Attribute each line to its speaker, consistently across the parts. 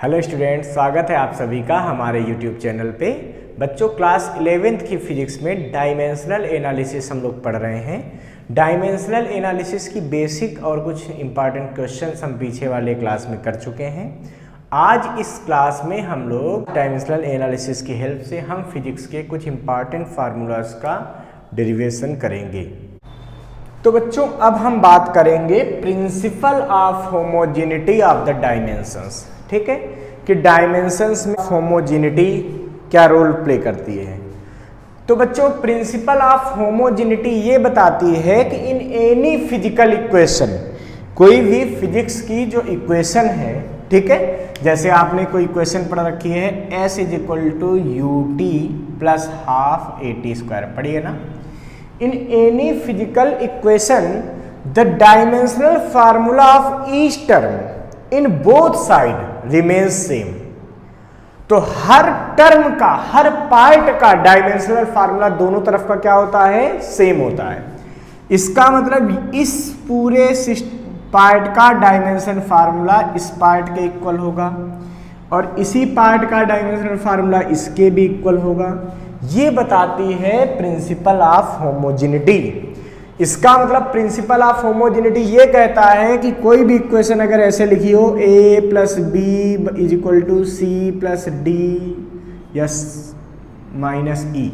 Speaker 1: Hello students, स्वागत है आप सभी का हमारे यूट्यूब चैनल पे। बच्चों, क्लास 11th की फिजिक्स में डायमेंशनल एनालिसिस हम लोग पढ़ रहे हैं। डायमेंशनल एनालिसिस की बेसिक और कुछ इंपॉर्टेंट क्वेश्चंस हम पीछे वाले क्लास में कर चुके हैं। आज इस क्लास में हम लोग डायमेंशनल एनालिसिस की हेल्प से हम फिजिक्स के कुछ इंपॉर्टेंट फार्मूलाज का डेरिवेशन करेंगे। तो बच्चों, अब हम बात करेंगे principle of homogeneity of the dimensions. ठीक है कि डायमेंशंस में होमोजेनिटी क्या रोल प्ले करती है। तो बच्चों, प्रिंसिपल ऑफ होमोजेनिटी ये बताती है कि इन एनी फिजिकल इक्वेशन, कोई भी फिजिक्स की जो इक्वेशन है, ठीक है, जैसे आपने कोई इक्वेशन पढ़ रखी है S = ut + हाफ at², पढ़िए ना। In any physical equation the dimensional formula of each term in both side remains same. तो हर टर्म का, हर पार्ट का डायमेंशनल फार्मूला दोनों तरफ का क्या होता है? सेम होता है। इसका मतलब इस पूरे पार्ट का डायमेंशन फार्मूला इस पार्ट के इक्वल होगा और इसी पार्ट का डायमेंशनल फार्मूला इसके भी इक्वल होगा। ये बताती है प्रिंसिपल ऑफ होमोजेनिटी। इसका मतलब प्रिंसिपल ऑफ होमोजेनिटी ये कहता है कि कोई भी इक्वेशन अगर ऐसे लिखी हो a + b = c + d - e,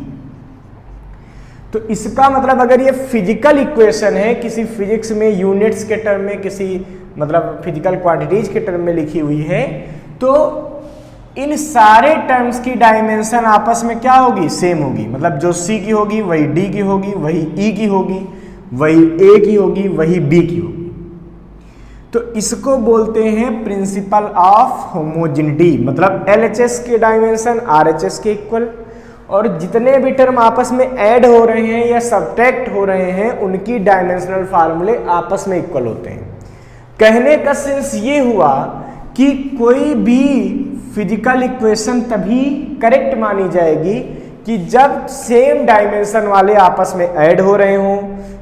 Speaker 1: तो इसका मतलब अगर ये फिजिकल इक्वेशन है, किसी फिजिक्स में यूनिट्स के टर्म में, किसी मतलब फिजिकल क्वांटिटीज के टर्म में लिखी हुई है, तो इन सारे टर्म्स की डायमेंशन आपस में क्या होगी? सेम होगी। मतलब जो c की होगी वही d की होगी, वही e की होगी, वही a की होगी, वही b की होगी। तो इसको बोलते हैं प्रिंसिपल ऑफ होमोजेनिटी। मतलब LHS के डायमेंशन RHS के इक्वल, और जितने भी टर्म आपस में ऐड हो रहे हैं या सब्ट्रैक्ट हो रहे हैं उनकी डायमेंशनल फार्मूले आपस में इक्वल होते हैं। कहने का सेंस ये हुआ कि कोई भी फिजिकल इक्वेशन तभी करेक्ट मानी जाएगी कि जब सेम डायमेंशन वाले आपस में ऐड हो रहे हों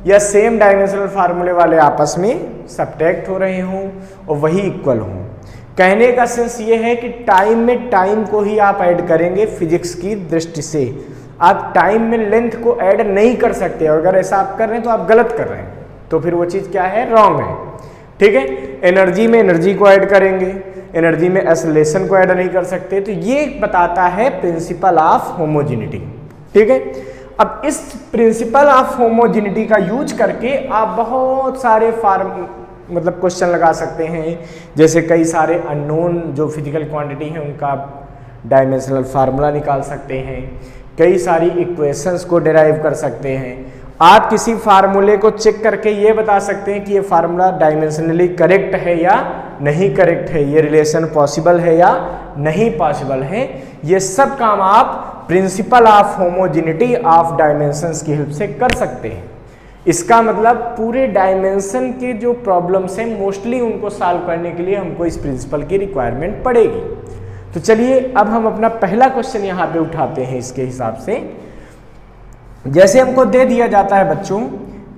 Speaker 1: या सेम डायमेंशनल फार्मूले वाले आपस में सब्ट्रैक्ट हो रहे हों और वही इक्वल हों। कहने का सेंस ये है कि टाइम में टाइम को ही आप ऐड करेंगे फिजिक्स की दृष्टि से। आप टाइम में लेंथ को ऐड नहीं कर सकते, और अगर ऐसा आप कर रहे हैं तो आप गलत कर रहे हैं, तो फिर वो चीज़ क्या है? रॉन्ग है। ठीक है। एनर्जी में एनर्जी को ऐड करेंगे, एनर्जी में एक्सेलरेशन को ऐड नहीं कर सकते। तो ये बताता है प्रिंसिपल ऑफ होमोजेनिटी। ठीक है। अब इस प्रिंसिपल ऑफ होमोजेनिटी का यूज करके आप बहुत सारे मतलब क्वेश्चन लगा सकते हैं। जैसे कई सारे अननोन जो फिजिकल क्वांटिटी हैं उनका डायमेंशनल फार्मूला निकाल सकते हैं, कई सारी इक्वेशंस को डिराइव कर सकते हैं। आप किसी फार्मूले को चेक करके ये बता सकते हैं कि ये फार्मूला डायमेंशनली करेक्ट है या नहीं करेक्ट है, ये रिलेशन पॉसिबल है या नहीं पॉसिबल है। ये सब काम आप principle of homogeneity of dimensions की हेल्प से कर सकते हैं। इसका मतलब पूरे डायमेंशन के जो प्रॉब्लम्स हैं मोस्टली उनको सॉल्व करने के लिए हमको इस प्रिंसिपल की रिक्वायरमेंट पड़ेगी। तो चलिए अब हम अपना पहला क्वेश्चन यहाँ पे उठाते हैं। इसके हिसाब से जैसे हमको दे दिया जाता है बच्चों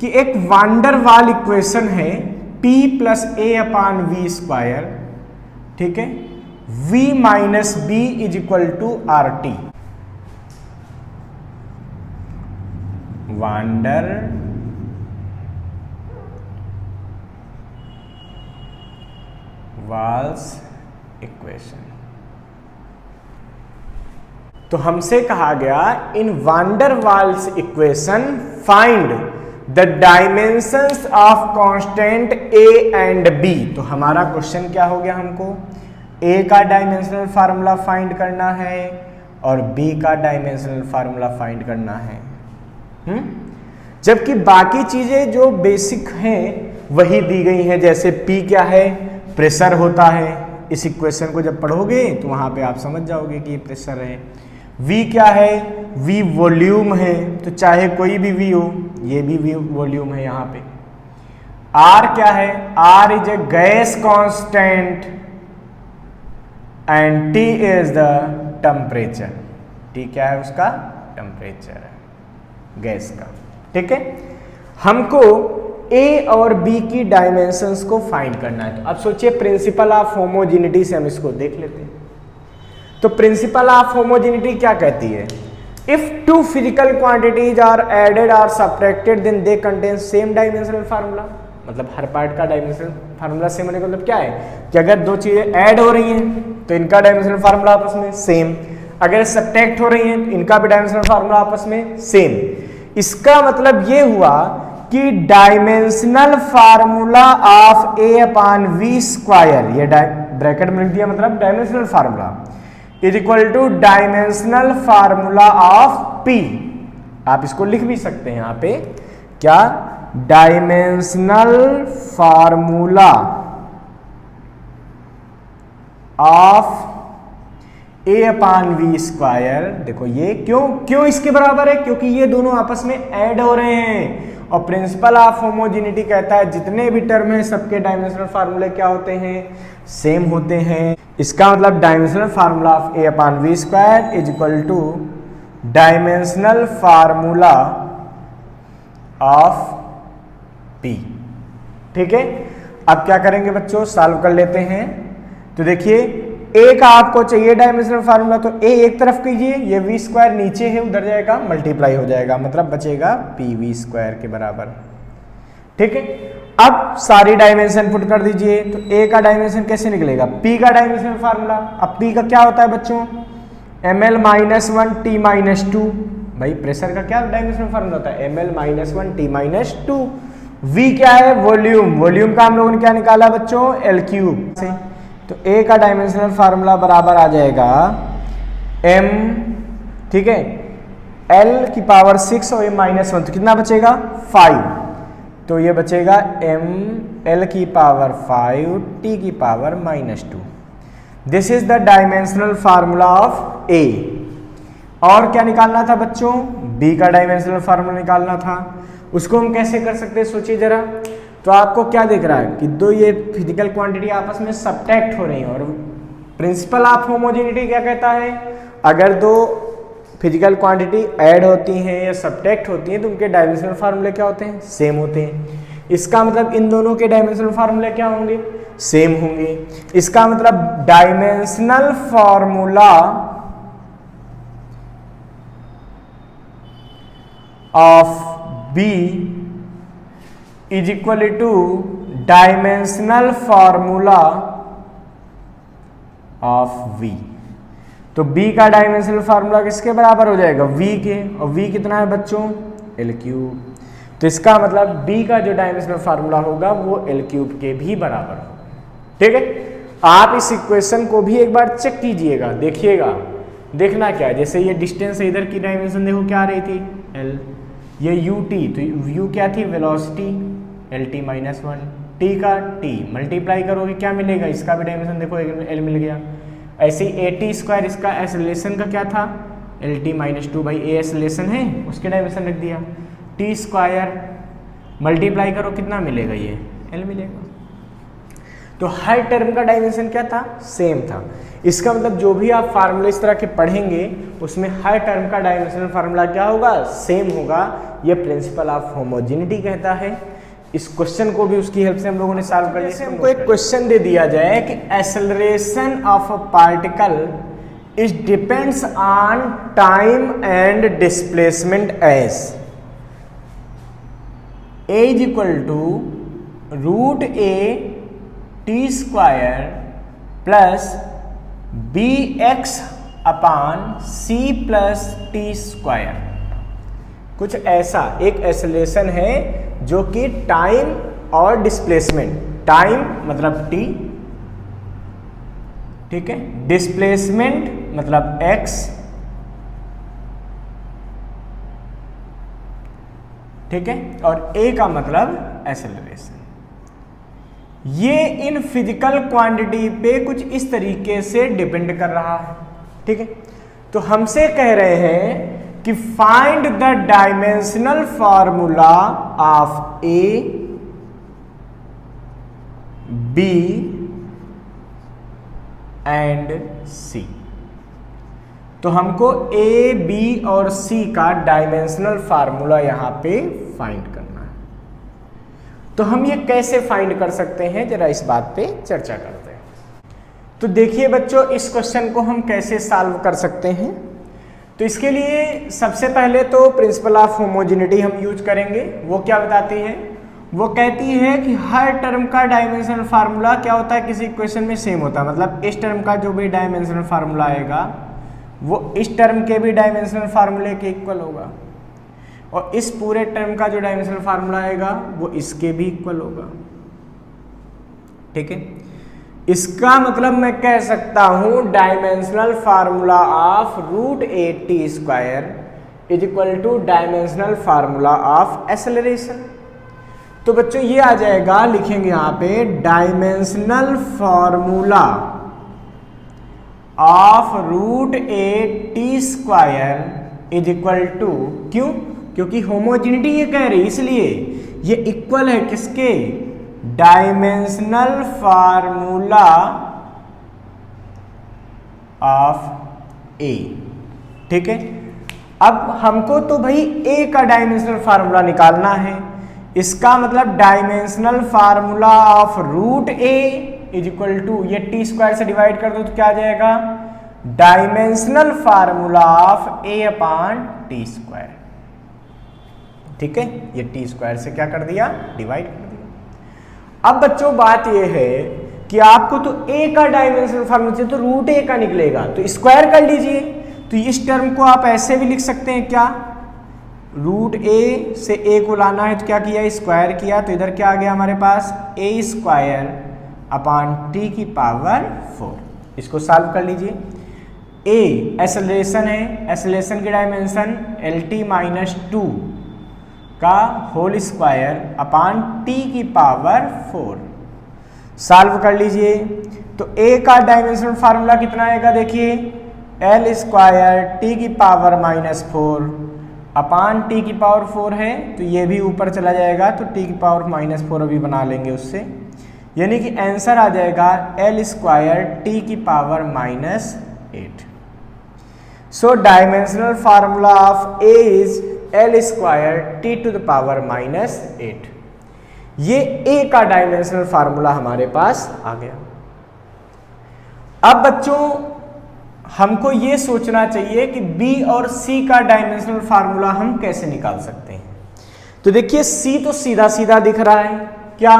Speaker 1: कि एक वांडर वाल इक्वेशन है P + a/v², ठीक है, v - b = RT। Van der Waals equation. तो हमसे कहा गया in van der Waals equation find the dimensions of constant a and b। तो हमारा क्वेश्चन क्या हो गया? हमको a का डायमेंशनल फार्मूला फाइंड करना है और b का डायमेंशनल फार्मूला फाइंड करना है। जबकि बाकी चीजें जो बेसिक हैं वही दी गई हैं। जैसे p क्या है? प्रेशर होता है। इस इक्वेशन को जब पढ़ोगे तो वहां पे आप समझ जाओगे कि ये प्रेशर है। v क्या है? v वॉल्यूम है, तो चाहे कोई भी v हो, ये भी v वॉल्यूम है यहाँ पे। r क्या है? r is a gas constant and t is the temperature. t क्या है? उसका टेम्परेचर है गैस का। ठीक है। हमको ए और बी की डायमेंशंस को फाइंड करना है। तो अब सोचिए प्रिंसिपल ऑफ होमोजेनिटी से हम इसको देख लेते हैं। तो प्रिंसिपल ऑफ होमोजेनिटी क्या कहती है? If two physical quantities are added और subtracted then they contain same dimensional formula. मतलब हर पार्ट का डायमेंशनल फार्मूला सेम होने का मतलब क्या है कि अगर दो चीजें ऐड हो रही हैं तो इनका डायमेंशनल फार्मूला आपस में सेम, अगर सब्ट्रैक्ट हो रही हैं तो इनका भी डायमेंशनल फार्मूला आपस में सेम। इसका मतलब ये हुआ कि dimensional formula of A upon V square, ये ब्रैकेट में लिख दिया, मतलब dimensional formula is equal to dimensional formula of P. आप इसको लिख भी सकते हैं यहां पे, क्या? Dimensional formula of A upon V square. देखो ये क्यों इसके बराबर है? क्योंकि ये दोनों आपस में ऐड हो रहे हैं और प्रिंसिपल ऑफ होमोजेनिटी कहता है जितने भी टर्म हैं सबके डायमेंशनल फार्मूले क्या होते हैं? सेम होते हैं। इसका मतलब dimensional formula of A upon V square is equal to dimensional formula of P. ठीक है, अब क्या करेंगे बच्चों? सॉल्व कर लेते हैं। तो देखिए ए का आपको चाहिए डायमेंशनल फार्मूला, तो ए एक तरफ कीजिए, ये वी स्क्वायर नीचे है उधर जाएगा, मल्टीप्लाई हो जाएगा, मतलब बचेगा पी वी स्क्वायर के बराबर। ठीक है, अब सारी डायमेंशन पुट कर दीजिए। तो ए का डायमेंशन कैसे निकलेगा? पी का डायमेंशनल फार्मूला। अब पी का क्या होता है बच्चों? ml minus 1 T minus 2। भाई प्रेशर का क्या डायमेंशनल फार्मूला होता है? ml minus 1 T minus 2। v क्या है? वॉल्यूम। वॉल्यूम का हम लोगों ने क्या निकाला बच्चों? एल क्यूब से। तो a का डायमेंशनल फार्मूला बराबर आ जाएगा m, ठीक है, l की पावर 6 और m माइनस 1, तो कितना बचेगा? 5। तो ये बचेगा m l की पावर 5 t की power minus 2। This is the dimensional formula of a। और क्या निकालना था बच्चों? b का डायमेंशनल फार्मूला निकालना था। उसको हम कैसे कर सकते हैं सोचिए जरा। तो आपको क्या दिख रहा है कि दो ये फिजिकल क्वांटिटी आपस में सब्ट्रैक्ट हो रही हैं और प्रिंसिपल ऑफ होमोजेनिटी क्या कहता है? अगर दो फिजिकल क्वांटिटी ऐड होती हैं या सब्ट्रैक्ट होती हैं तो उनके डायमेंशनल फार्मूले क्या होते हैं? सेम होते हैं। इसका मतलब इन दोनों के डायमेंशनल फार्मूले क्या होंगे? सेम होंगे। इसका मतलब dimensional formula of B is equal to dimensional formula of V। तो B का डायमेंशनल फार्मूला किसके बराबर हो जाएगा? V के। और V कितना है बच्चों? L cube. तो इसका मतलब B का जो डायमेंशनल फार्मूला होगा वो L क्यूब के भी बराबर होगा। ठीक है, आप इस इक्वेशन को भी एक बार चेक कीजिएगा, देखिएगा। देखना क्या है, जैसे ये डिस्टेंस इधर की डायमेंशन देखो क्या आ रही थी? L। ये ut, तो u क्या थी? Velocity, lt minus 1। t का t मल्टीप्लाई करोगे क्या मिलेगा? इसका भी डायमेंशन देखो l मिल गया। ऐसे ही at स्क्वायर, इसका एक्सेलरेशन का क्या था? lt minus 2। भाई a एक्सेलरेशन है, उसके डायमेंशन रख दिया। t स्क्वायर मल्टीप्लाई करो कितना मिलेगा? ये l मिलेगा। तो हर टर्म का डायमेंशन क्या था? सेम था। इसका मतलब जो भी आप फार्मूले इस तरह के पढ़ेंगे उसमें हर टर्म का डायमेंशनल फार्मूला क्या होगा? सेम होगा। ये प्रिंसिपल ऑफ होमोजेनिटी कहता है। इस क्वेश्चन को भी उसकी हेल्प से हम लोगों ने सॉल्व कर लिया। हमको एक क्वेश्चन दे दिया जाए कि acceleration of a particle is depends on time and displacement as a is equal to root A T square plus B X upon C plus T square. कुछ ऐसा एक एक्सेलरेशन है जो कि टाइम और डिस्प्लेसमेंट, टाइम मतलब t, ठीक है, डिस्प्लेसमेंट मतलब x, ठीक है, और a का मतलब एक्सेलरेशन। ये इन फिजिकल क्वांटिटी पे कुछ इस तरीके से डिपेंड कर रहा है। ठीक है, तो हमसे कह रहे हैं कि find the dimensional formula of A B and C. तो हमको ए बी और सी का डायमेंशनल फार्मूला यहां पे फाइंड करना है। तो हम ये कैसे फाइंड कर सकते हैं, जरा इस बात पे चर्चा करते हैं। तो देखिए बच्चों, इस क्वेश्चन को हम कैसे सॉल्व कर सकते हैं। तो इसके लिए सबसे पहले तो प्रिंसिपल ऑफ होमोजेनिटी हम यूज करेंगे। वो क्या बताती है, वो कहती है कि हर टर्म का डायमेंशनल फार्मूला क्या होता है, किसी इक्वेशन में सेम होता है। मतलब इस टर्म का जो भी डायमेंशनल फार्मूला आएगा वो इस टर्म के भी डायमेंशनल फार्मूले के इक्वल होगा, और इस पूरे टर्म का जो डायमेंशनल फार्मूला आएगा वो इसके भी इक्वल होगा। ठीक है, इसका मतलब मैं कह सकता हूं dimensional formula of √8t² is equal to dimensional formula of acceleration. तो बच्चों ये आ जाएगा, लिखेंगे यहां पे dimensional formula of √8t² is equal to, क्यों, क्योंकि होमोजेनिटी ये कह रही, इसलिए ये इक्वल है किसके, डायमेंशनल फार्मूला ऑफ ए। ठीक है, अब हमको तो भाई ए का डायमेंशनल फार्मूला निकालना है। इसका मतलब dimensional formula of √a is equal to, ये t² से डिवाइड कर दो तो क्या आ जाएगा, डायमेंशनल फार्मूला ऑफ a/t²। ठीक है, ये t² से क्या कर दिया, डिवाइड कर दिया। अब बच्चों बात ये है कि आपको तो a का डायमेंशनल फार्मूला चाहिए, तो √a का निकलेगा तो स्क्वायर कर लीजिए। तो इस टर्म को आप ऐसे भी लिख सकते हैं, क्या, √a से a को लाना है तो क्या किया, स्क्वायर किया, तो इधर क्या आ गया हमारे पास, a²/t⁴। इसको सॉल्व कर लीजिए। a एक्सेलरेशन है, एक्सेलरेशन की डायमेंशन LT-2 का होल स्क्वायर/t⁴। सॉल्व कर लीजिए। तो a का डायमेंशनल फार्मूला कितना आएगा, देखिए L²t⁴/t⁴ है, तो ये भी ऊपर चला जाएगा, तो t⁴ अभी बना लेंगे उससे, यानी कि आंसर आ जाएगा L²t⁻8। So dimensional formula of a is L²t⁻8। ये a का डायमेंशनल फार्मूला हमारे पास आ गया। अब बच्चों हमको ये सोचना चाहिए कि b और c का डायमेंशनल फार्मूला हम कैसे निकाल सकते हैं। तो देखिए c तो सीधा सीधा दिख रहा है, क्या,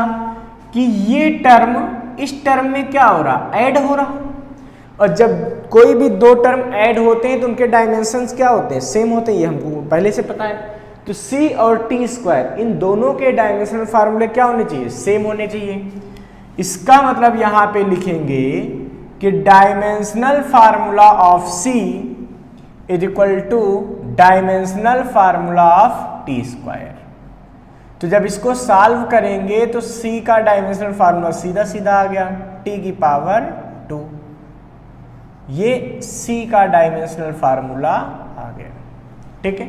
Speaker 1: कि ये टर्म इस टर्म में क्या हो रहा, ऐड हो रहा, और जब कोई भी दो टर्म ऐड होते हैं तो उनके डायमेंशंस क्या होते हैं, सेम होते हैं, ये हमको पहले से पता है। तो c और t² इन दोनों के डायमेंशनल फार्मूले क्या होने चाहिए, सेम होने चाहिए। इसका मतलब यहां पे लिखेंगे कि dimensional formula of c is equal to dimensional formula of t²। तो जब इसको सॉल्व करेंगे तो c का डायमेंशनल फार्मूला सीधा सीधा आ गया, t⁻2। ये c का डायमेंशनल फार्मूला आ गया। ठीक है,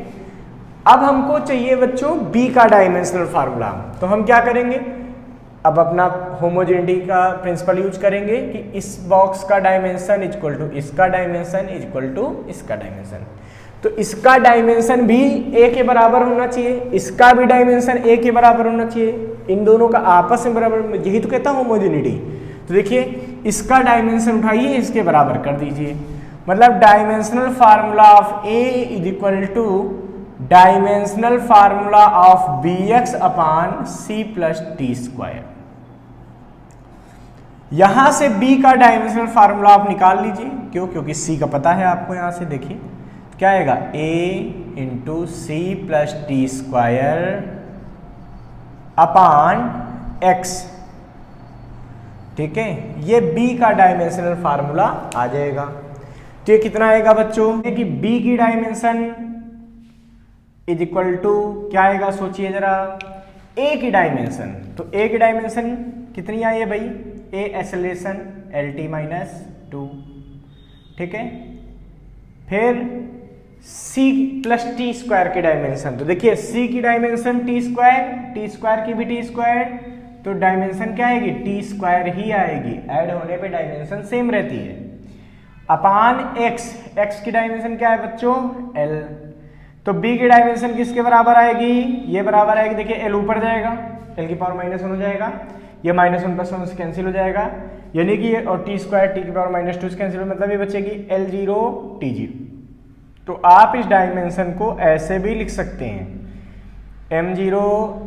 Speaker 1: अब हमको चाहिए बच्चों b का डायमेंशनल फार्मूला। तो हम क्या करेंगे, अब अपना होमोजेनिटी का प्रिंसिपल यूज करेंगे कि इस बॉक्स का डायमेंशन इज इक्वल टू इसका डायमेंशन इज इक्वल टू इसका डायमेंशन। तो इसका डायमेंशन भी a के बराबर होना चाहिए, इसका भी डायमेंशन a के बराबर होना चाहिए, इन दोनों का आपस में बराबर, यही तो कहता है होमोजेनिटी। तो देखिए इसका डायमेंशन उठाइए, इसके बराबर कर दीजिए, मतलब dimensional formula of a is equal to dimensional formula of bx/c+t²। यहां से b का डायमेंशनल फार्मूला आप निकाल लीजिए, क्यों, क्योंकि c का पता है आपको। यहां से देखिए क्या आएगा, a × c+t²/x। ठीक है, ये b का डायमेंशनल फार्मूला आ जाएगा। तो ये कितना आएगा बच्चों, कि b की डायमेंशन इज इक्वल टू क्या आएगा, सोचिए जरा, a की डायमेंशन। तो a की डायमेंशन कितनी आई है भाई, a एक्सेलरेशन LT-2। ठीक है, फिर c+t² की डायमेंशन। तो देखिए c की डायमेंशन t² की भी t², तो डायमेंशन क्या आएगी, t² ही आएगी, ऐड होने पे डायमेंशन सेम रहती है, अपान x। x की डायमेंशन क्या है बच्चों, l। तो b की डायमेंशन किसके बराबर आएगी, ये बराबर आएगी, देखिए l ऊपर जाएगा, l की पावर -1 हो जाएगा, ये -1 + 1 से कैंसिल हो जाएगा, यानी कि ये और t² t की पावर -2 से कैंसिल हो, मतलब ये बचेगी L0 T0। तो आप इस डायमेंशन को ऐसे भी लिख सकते हैं m0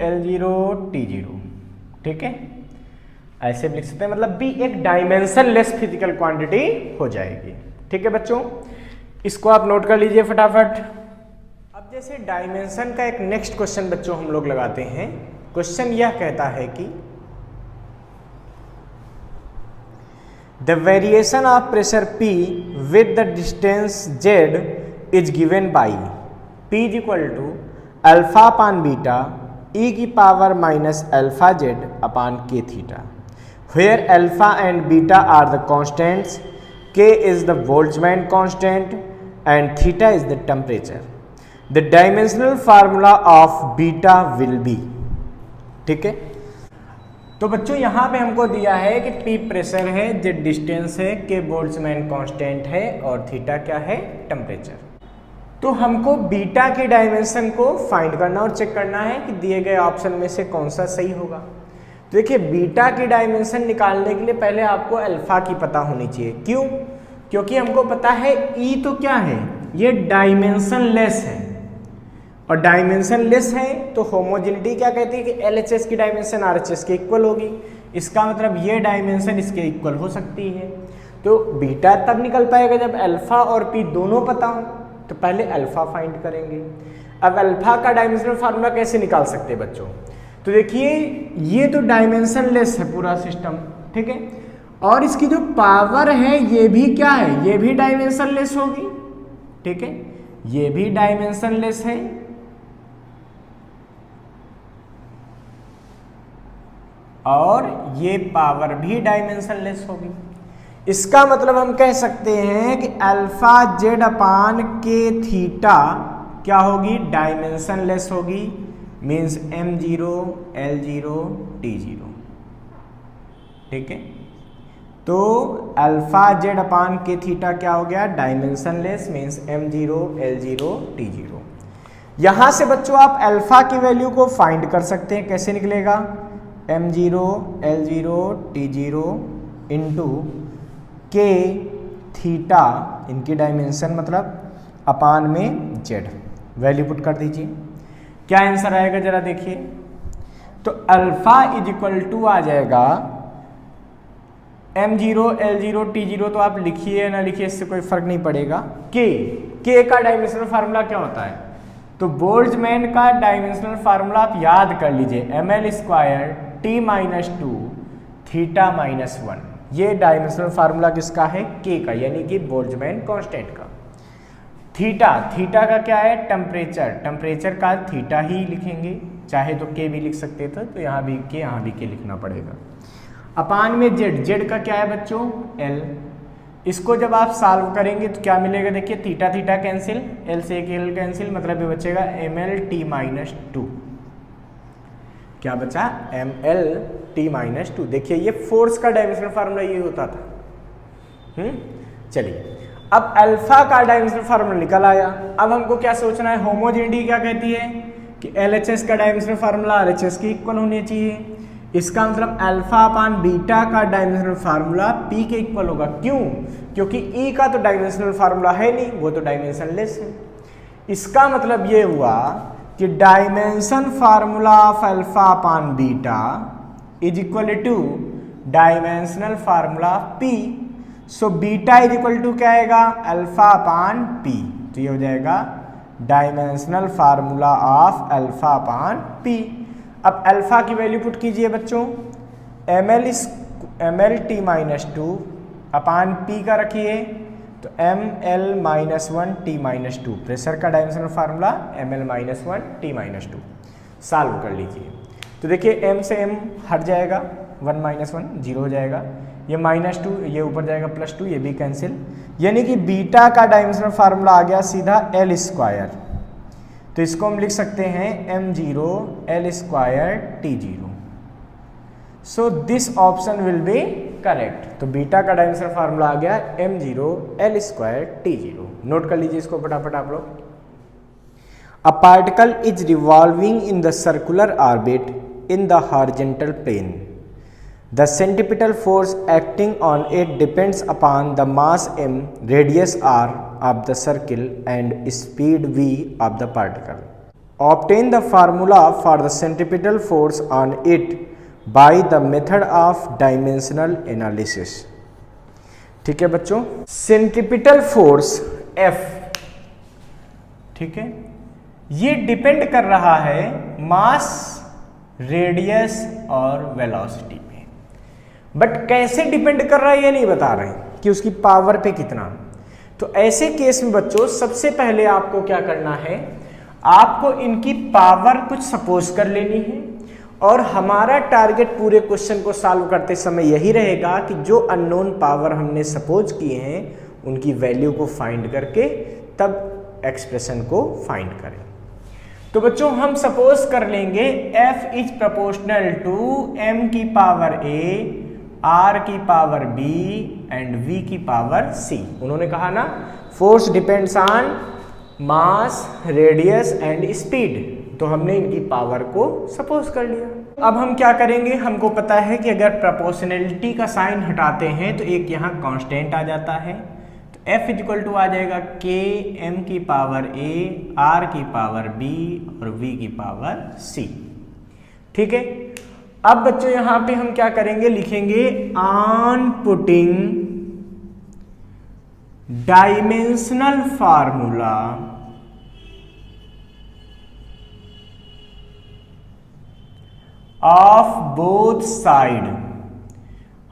Speaker 1: L0 T0, ठीक है, ऐसे भी लिख सकते हैं, मतलब भी एक डायमेंशन लेस फिजिकल क्वांटिटी हो जाएगी। ठीक है बच्चों, इसको आप नोट कर लीजिए फटाफट। अब जैसे डायमेंशन का एक नेक्स्ट क्वेश्चन बच्चों हम लोग लगाते हैं। क्वेश्चन यह कहता है कि the variation of pressure P with the distance Z is given by P is equal to alpha upon beta e की power -αz upon k theta, where alpha and beta are the constants, k is the Boltzmann constant and theta is the temperature. The dimensional formula of beta will be. ठीक है, तो बच्चों यहां पे हमको दिया है कि P प्रेशर है, Z डिस्टेंस है, K बोल्ट्जमैन कांस्टेंट है और थीटा क्या है, टेम्परेचर। तो हमको बीटा की डायमेंशन को फाइंड करना और चेक करना है कि दिए गए ऑप्शन में से कौन सा सही होगा। तो देखिए बीटा की डायमेंशन निकालने के लिए पहले आपको अल्फा की पता होनी चाहिए। क्यों? क्योंकि हमको पता है E तो क्या है, ये डायमेंशन लेस है, और डायमेंशन लेस है तो होमोजेनिटी क्या कहती है कि LHS की डायमेंशन RHS के इक्वल होगी। इसका मतलब ये डायमेंशन इसके इक्वल हो सकती है। तो बीटा तब निकल पाएगा जब अल्फा और P दोनों पता हो। तो पहले अल्फा फाइंड करेंगे। अब अल्फा का डायमेंशनल फार्मूला कैसे निकाल सकते हैं बच्चों? तो देखिए ये तो डायमेंशन लेस है पूरा सिस्टम, ठीक है, और इसकी जो पावर है ये भी क्या है, ये भी डायमेंशन लेस होगी। ठीक है, ये भी डायमेंशन लेस है, और ये पावर भी डायमेंशन लेस होगी। इसका मतलब हम कह सकते हैं कि अल्फा जेड अपान के थीटा क्या होगी, डायमेंशन लेस होगी, मीन्स m0 L0 T0। ठीक है, तो अल्फा जेड अपान के थीटा क्या हो गया, dimension less, means m0 L0 T0। यहां से बच्चों आप अल्फा की वैल्यू को फाइंड कर सकते हैं। कैसे निकलेगा, m0 L0 T0 इंटू के थीटा, इनकी डायमेंशन मतलब अपान में जेड, वैल्यू पुट कर दीजिए। क्या आंसर आएगा जरा देखिए। तो अल्फा इज इक्वल टू आ जाएगा m0 L0 T0, तो आप लिखिए या ना लिखिए इससे कोई फर्क नहीं पड़ेगा। के का डायमेंशनल फार्मूला क्या होता है, तो बोल्ट्जमैन का डायमेंशनल फार्मूला आप याद कर लीजिए, ml² T-2 थीटा -1। ये डायमेंशनल फार्मूला किसका है, के का, यानी कि बोल्ट्जमैन कांस्टेंट का। थीटा का क्या है, टेम्परेचर का थीटा ही लिखेंगे, चाहे तो के भी लिख सकते थे, तो यहाँ भी के लिखना पड़ेगा। अपान में जेड का क्या है बच्चों, एल। इसको जब आप सॉल्व करेंगे तो क्या मिलेगा, देखिए थीटा कैंसिल, एल से एक एल कैंसिल, मतलब ये बचेगा ml/T-2। क्या बचा, ml/T-2। देखिए ये फोर्स का डायमेंशनल फार्मूला ये होता था। चलिए अब अल्फा का डायमेंशनल फार्मूला निकल आया। अब हमको क्या सोचना है, होमोजेनिटी क्या कहती है कि LHS का डायमेंशनल फार्मूला RHS के इक्वल होने चाहिए। इसका मतलब अल्फा अपान बीटा का डायमेंशनल फार्मूला P के इक्वल होगा। क्यों? क्योंकि E का तो डायमेंशनल फार्मूला है नहीं, वो तो डायमेंशन लेस है। इसका मतलब ये हुआ कि dimension formula of alpha upon beta is equal to dimensional formula of P। So beta is equal to क्या आएगा, अल्फा अपान P। तो ये हो जाएगा dimensional formula of alpha upon P। अब अल्फा की वैल्यू पुट कीजिए बच्चों, ml/T-2 अपान P का रखिए, तो ml-1T-2 प्रेशर का डायमेंशनल फार्मूला ml-1T-2। सॉल्व कर लीजिए तो देखिए m से m हट जाएगा, 1 - 1 0 हो जाएगा, ये -2 ये ऊपर जाएगा +2, ये भी कैंसिल, यानी कि बीटा का डायमेंशनल फार्मूला आ गया सीधा L²। तो इसको हम लिख सकते हैं m0 L² T0। So this option will be correct. तो बीटा का डायमेंशनल फार्मूला आ गया m0 L² T0। नोट कर लीजिए इसको फटाफट आप लोग। अ particle is revolving in the circular orbit in the horizontal plane. The centripetal force acting on it depends upon the mass m, radius r of the circle and speed v of the particle. Obtain the formula for the centripetal force on it by the method of dimensional analysis. ठीक है बच्चों, centripetal force F, ठीक है, ये depend कर रहा है मास, radius और वेलोसिटी पे। बट कैसे डिपेंड कर रहा है ये नहीं बता रहे कि उसकी पावर पे कितना। तो ऐसे केस में बच्चों सबसे पहले आपको क्या करना है, आपको इनकी पावर कुछ सपोज कर लेनी है और हमारा टारगेट पूरे क्वेश्चन को सॉल्व करते समय यही रहेगा कि जो अननोन पावर हमने सपोज किए हैं उनकी वैल्यू को फाइंड करके तब एक्सप्रेशन को फाइंड करें। तो बच्चों हम सपोज कर लेंगे F is proportional to m की पावर a, r की पावर b एंड v की पावर c। उन्होंने कहा ना force depends on mass, radius and speed, तो हमने इनकी पावर को सपोज कर लिया। अब हम क्या करेंगे, हमको पता है कि अगर प्रोपोर्शनलिटी का साइन हटाते हैं तो एक यहाँ कांस्टेंट आ जाता है, तो F इक्वल टू आ जाएगा K m की पावर a, r की पावर b और v की पावर c। ठीक है, अब बच्चों यहाँ पे हम क्या करेंगे, लिखेंगे on putting dimensional formula of both side,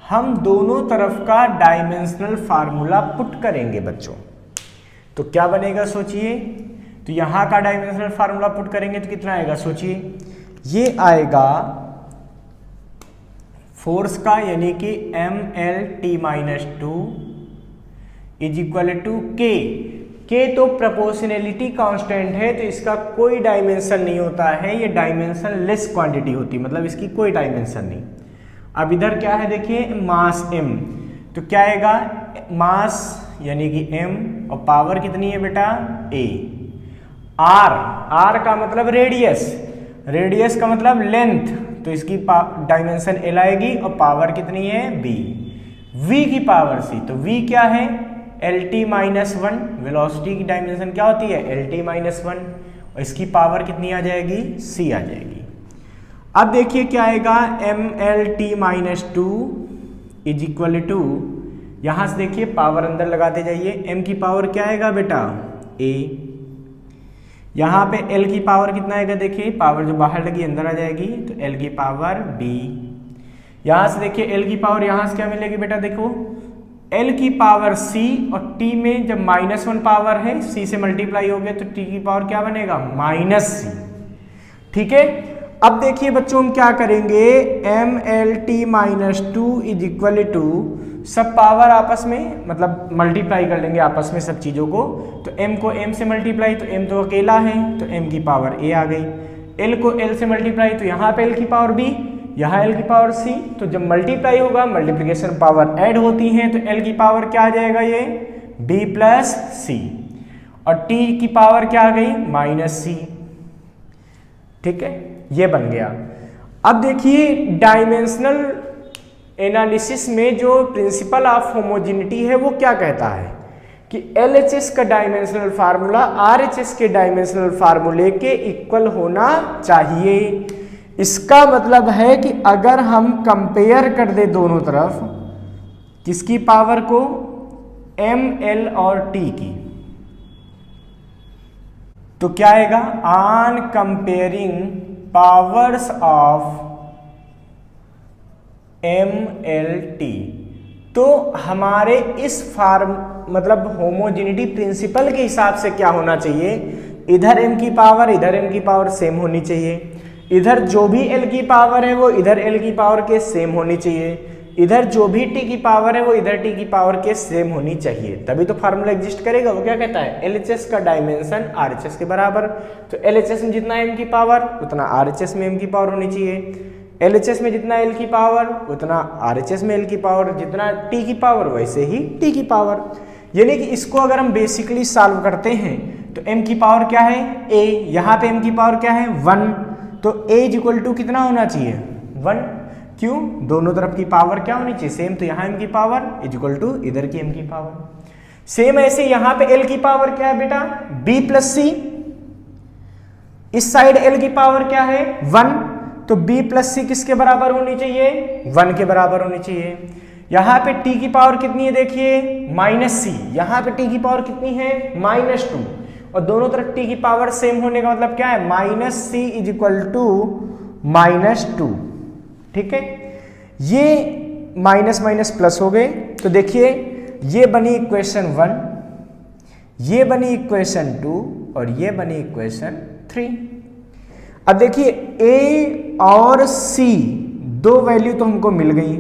Speaker 1: हम दोनों तरफ का डायमेंशनल फार्मूला पुट करेंगे बच्चों। तो क्या बनेगा सोचिए, तो यहां का डायमेंशनल फार्मूला पुट करेंगे तो कितना आएगा सोचिए, ये आएगा फोर्स का यानी कि mlt-2 इज इक्वल टू के तो प्रोपोर्शनलिटी कांस्टेंट है तो इसका कोई डायमेंशन नहीं होता है, ये डायमेंशन लेस क्वांटिटी होती है, मतलब इसकी कोई डायमेंशन नहीं। अब इधर क्या है देखिए मास m, तो क्या आएगा मास यानी कि m और पावर कितनी है बेटा a, r का मतलब रेडियस, रेडियस का मतलब लेंथ, तो इसकी डायमेंशन l आएगी और पावर कितनी है b, v की पावर c, तो v क्या है LT-1, वेलोसिटी की डायमेंशन क्या होती है LT-1 और इसकी पावर कितनी आ जाएगी c आ जाएगी। अब देखिए क्या आएगा mlt-2 इज इक्वल टू, यहां से देखिए पावर अंदर लगाते जाइए, m की पावर क्या आएगा बेटा a, यहां पे l की पावर कितना आएगा देखिए, पावर जो बाहर लगी अंदर आ जाएगी तो l की पावर b, यहां से देखिए l की पावर यहां से क्या मिलेगी बेटा देखो l की पावर c और t में जब -1 पावर है c से मल्टीप्लाई हो गया तो t की पावर क्या बनेगा -c। ठीक है, अब देखिए बच्चों हम क्या करेंगे mlt-2 इज इक्वल टू, सब पावर आपस में मतलब मल्टीप्लाई कर लेंगे आपस में सब चीजों को, तो m को m से मल्टीप्लाई तो m तो अकेला है तो m की पावर a आ गई, l को l से मल्टीप्लाई तो यहाँ पे l की पावर b, यहाँ l की पावर c, तो जब मल्टीप्लाई होगा मल्टीप्लिकेशन पावर ऐड होती हैं तो l की पावर क्या आ जाएगा ये b प्लस c और t की पावर क्या आ गई -c। ठीक है, ये बन गया। अब देखिए डायमेंशनल एनालिसिस में जो प्रिंसिपल ऑफ होमोजेनिटी है वो क्या कहता है कि LHS का डायमेंशनल फार्मूला RHS के डायमेंशनल फार्मूले के इक्वल होना चाहिए। इसका मतलब है कि अगर हम कंपेयर कर दे दोनों तरफ किसकी पावर को m, l और t की, तो क्या आएगा on comparing powers of m, l, t, तो हमारे इस मतलब होमोजेनिटी प्रिंसिपल के हिसाब से क्या होना चाहिए, इधर m की पावर इधर m की पावर सेम होनी चाहिए, इधर जो भी l की पावर है वो इधर l की पावर के सेम होनी चाहिए, इधर जो भी t की पावर है वो इधर t की पावर के सेम होनी चाहिए, तभी तो फार्मूला एग्जिस्ट करेगा। वो क्या कहता है LHS का डायमेंशन RHS के बराबर, तो LHS में जितना m की पावर उतना RHS में m की पावर होनी चाहिए, LHS में जितना l की पावर उतना RHS में l की पावर, जितना t की पावर वैसे ही t की पावर। यानी कि इसको अगर हम बेसिकली सॉल्व करते हैं तो m की पावर क्या है a, यहाँ पे m की पावर क्या है 1, तो a इज इक्वल टू कितना होना चाहिए 1। क्यों? दोनों तरफ की पावर क्या होनी चाहिए सेम, तो यहाँ m की पावर इज इक्वल टू इधर की m की पावर। सेम ऐसे यहाँ पे l की पावर क्या है बेटा b प्लस c, इस साइड l की पावर क्या है 1, तो b प्लस सी किसके बराबर होनी चाहिए 1 के बराबर होनी चाहिए। यहाँ पे t की पावर कितनी है देखिए माइनस सी, यहाँ पे t की पावर कितनी है -2, और दोनों तरफ t की पावर सेम होने का मतलब क्या है -c इज इक्वल टू -2। ठीक है, ये माइनस माइनस प्लस हो गए, तो देखिए ये बनी इक्वेशन 1, ये बनी इक्वेशन 2 और ये बनी इक्वेशन 3। अब देखिए a और c दो वैल्यू तो हमको मिल गई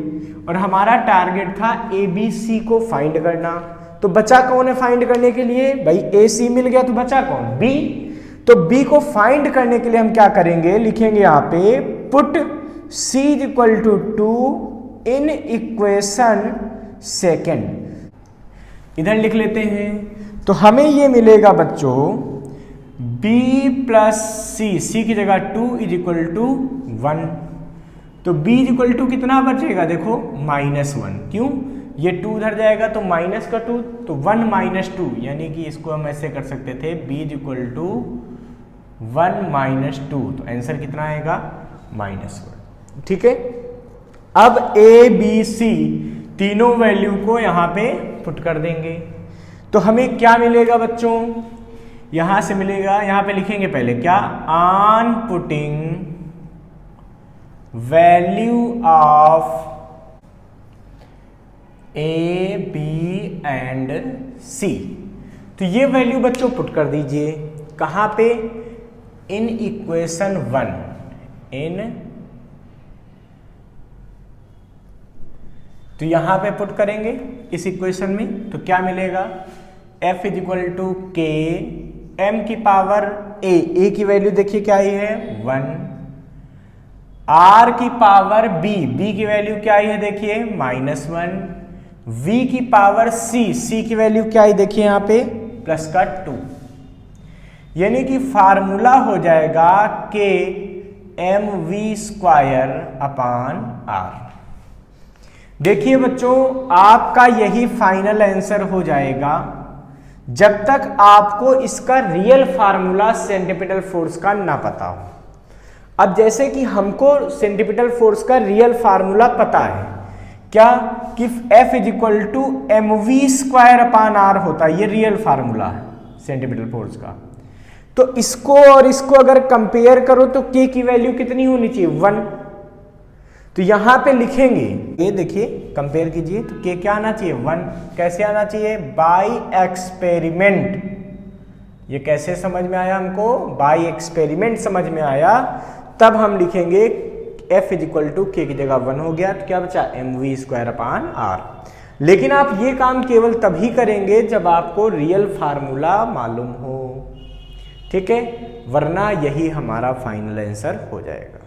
Speaker 1: और हमारा टारगेट था a b c को फाइंड करना। तो बचा कौन है फाइंड करने के लिए भाई a c मिल गया, तो बचा कौन b। तो b को फाइंड करने के लिए हम क्या करेंगे, लिखेंगे यहाँ पे put c is equal to 2 in equation second. इधर लिख लेते हैं, तो हमें ये मिलेगा बच्चों b प्लस c की जगह 2 इज इक्वल टू 1, तो b इज इक्वल टू कितना बचेगा देखो -1। क्यों? ये 2 उधर जाएगा तो माइनस का 2, तो 1 - 2, यानी कि इसको हम ऐसे कर सकते थे b इज इक्वल टू 1 - 2, तो आंसर कितना आएगा -1। ठीक है, अब a b c तीनों वैल्यू को यहाँ पे पुट कर देंगे, तो हमें क्या मिलेगा बच्चों, यहां से मिलेगा, यहां पे लिखेंगे पहले क्या, on putting value of a b and c, तो ये वैल्यू बच्चों पुट कर दीजिए कहां पे, इन इक्वेशन 1, इन, तो यहां पे पुट करेंगे इस इक्वेशन में, तो क्या मिलेगा f is equal to k m की पावर a की वैल्यू देखिए क्या आई है 1, r की पावर b की वैल्यू क्या आई है देखिए -1, v की पावर c की वैल्यू क्या आई देखिए यहाँ पे +2, यानी कि फार्मूला हो जाएगा k mv²/r। देखिए बच्चों आपका यही फाइनल आंसर हो जाएगा जब तक आपको इसका रियल फार्मूला सेंट्रीपिटल फोर्स का ना पता हो। अब जैसे कि हमको सेंट्रीपिटल फोर्स का रियल फार्मूला पता है क्या, कि F is equal to mv²/r होता है, ये रियल फार्मूला है सेंट्रीपिटल फोर्स का। तो इसको और इसको अगर कंपेयर करो तो k की वैल्यू कितनी होनी चाहिए 1, तो यहां पे लिखेंगे, ये देखिए कंपेयर कीजिए, तो k क्या आना चाहिए 1, कैसे आना चाहिए, बाय एक्सपेरिमेंट। ये कैसे समझ में आया हमको, बाय एक्सपेरिमेंट समझ में आया, तब हम लिखेंगे f is equal to k की जगह 1 हो गया, तो क्या बचा mv²/r। लेकिन आप ये काम केवल तभी करेंगे जब आपको रियल फार्मूला मालूम हो, ठीक है, वरना यही हमारा फाइनल आंसर हो जाएगा।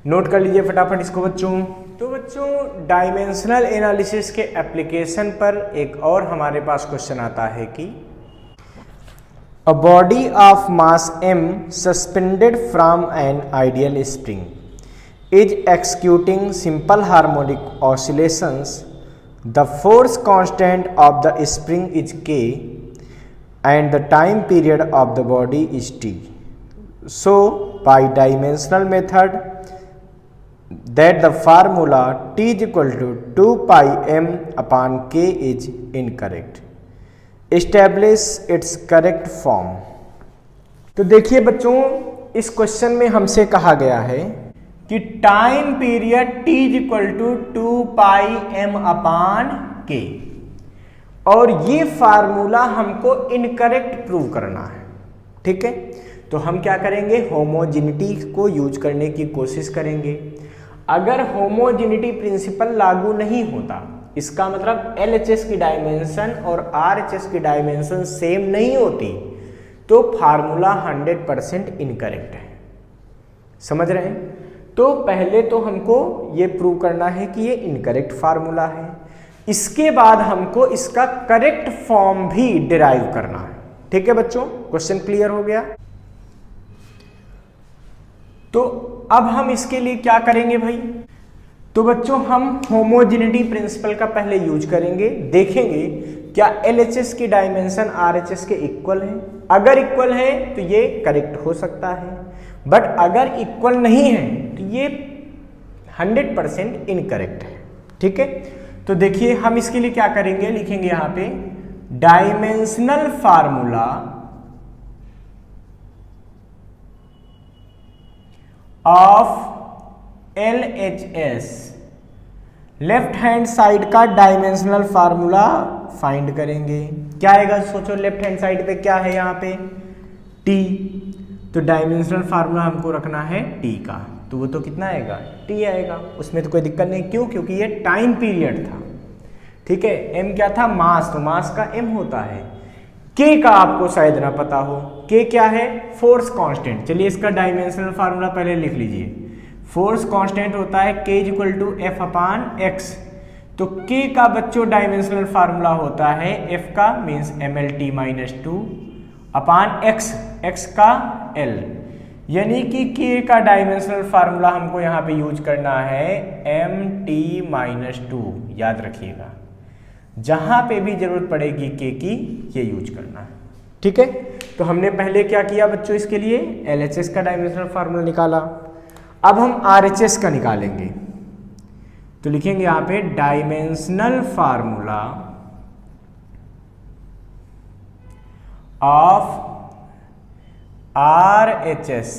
Speaker 1: नोट कर लीजिए फटाफट इसको बच्चों। तो बच्चों डायमेंशनल एनालिसिस के एप्लीकेशन पर एक और हमारे पास क्वेश्चन आता है कि a body of mass m suspended from an ideal spring is executing simple harmonic oscillations, the force constant of the spring is k and the time period of the body is t. So by dimensional method that the formula t is equal to 2 pi m upon k is incorrect. Establish its correct form. तो देखिए बच्चों इस question में हमसे कहा गया है कि time period t is equal to 2 pi m upon k, और ये फार्मूला हमको इनकरेक्ट प्रूव करना है। ठीक है, तो हम क्या करेंगे, होमोजेनिटी को यूज करने की कोशिश करेंगे। अगर होमोजेनिटी प्रिंसिपल लागू नहीं होता, इसका मतलब LHS की डायमेंशन और RHS की डायमेंशन सेम नहीं होती, तो फार्मूला 100% इनकरेक्ट है। समझ रहे हैं? तो पहले तो हमको ये प्रूव करना है कि ये इनकरेक्ट फार्मूला है, इसके बाद हमको इसका करेक्ट फॉर्म भी डिराइव करना है। ठीक है बच्चों, क्वेश्चन क्लियर हो गया। तो अब हम इसके लिए क्या करेंगे भाई, तो बच्चों हम होमोजेनिटी प्रिंसिपल का पहले यूज करेंगे, देखेंगे क्या LHS की डायमेंशन RHS के इक्वल है। अगर इक्वल है तो ये करेक्ट हो सकता है, बट अगर इक्वल नहीं है तो ये 100% इनकरेक्ट है। ठीक है, तो देखिए हम इसके लिए क्या करेंगे, लिखेंगे यहां पे dimensional formula of LHS, left hand side का डायमेंशनल फार्मूला फाइंड करेंगे। क्या आएगा, सोचो लेफ्ट हैंड साइड पे क्या है, यहाँ पे T, तो डायमेंशनल फार्मूला हमको रखना है T का, तो वो तो कितना आएगा, T आएगा, उसमें तो कोई दिक्कत नहीं। क्यों, क्योंकि ये टाइम पीरियड था। ठीक है, M क्या था, मास, तो मास का M होता है। K का आपको शायद ना पता हो, K क्या है, फोर्स कांस्टेंट। चलिए इसका डायमेंशनल फार्मूला पहले लिख लीजिए। फोर्स कांस्टेंट होता है K इक्वल टू F/x, तो K का बच्चों डायमेंशनल फार्मूला होता है F का मीन्स mlt-2 अपान x का L, यानी कि K का डायमेंशनल फार्मूला हमको यहाँ पे यूज करना है mt-2। याद रखिएगा, जहां पे भी जरूरत पड़ेगी K की, ये यूज करना है। ठीक है, तो हमने पहले क्या किया बच्चों, इसके लिए LHS का डायमेंशनल फार्मूला निकाला। अब हम RHS का निकालेंगे, तो लिखेंगे यहां पे डायमेंशनल फार्मूला ऑफ RHS।